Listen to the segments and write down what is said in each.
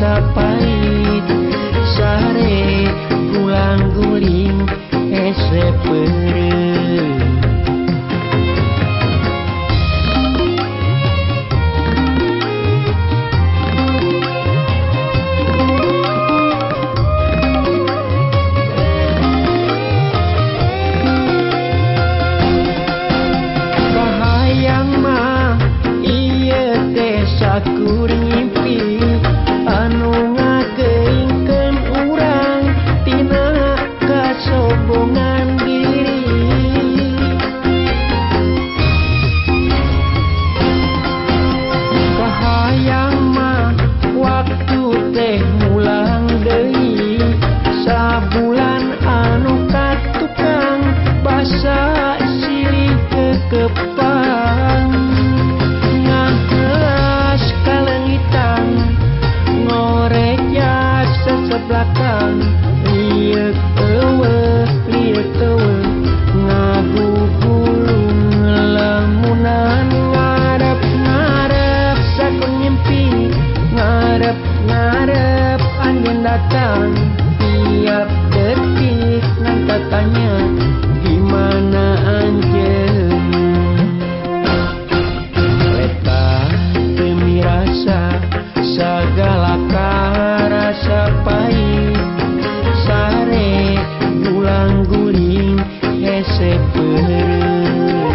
rasa pahit sare gulang guling ese pereu. Kuring ngimpi anu ngageingkeun urang tina kasombongan diri. Kahayang mah waktu teh mulang deui sabulan anu katukang basa silih kekepang. Belakang liek eueuh ngagugulung lamunan ngarep sakun ngimpi ngarep anjeun datang tiap detik nan tatanya di mana anjeun eta teu mirasa sagala rasa pahit sare gulang guling hese pereu.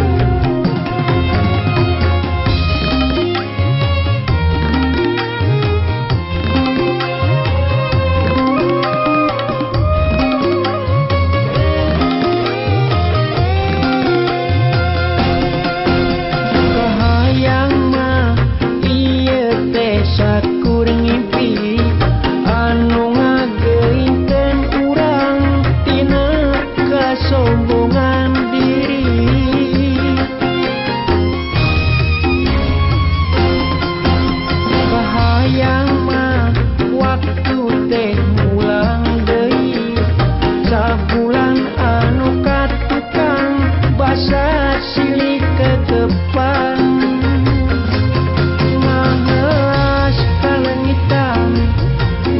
Kahayang mah ieu teh sakuring ngimpi anu ngageingkeun urang tina kasombongan diri. Kahayang mah waktu teh mulang deui sabulan anu katukang basa silih kekepang. Ngahelas kalengitan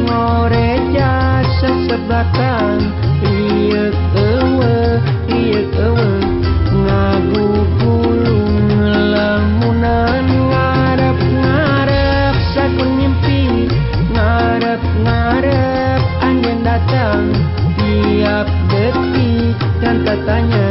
ngoreja seseblakan liek eueuh ngagugulung lamunan ngarep sakun ngimpi ngarep anjeun datang tiap detik dan tatanya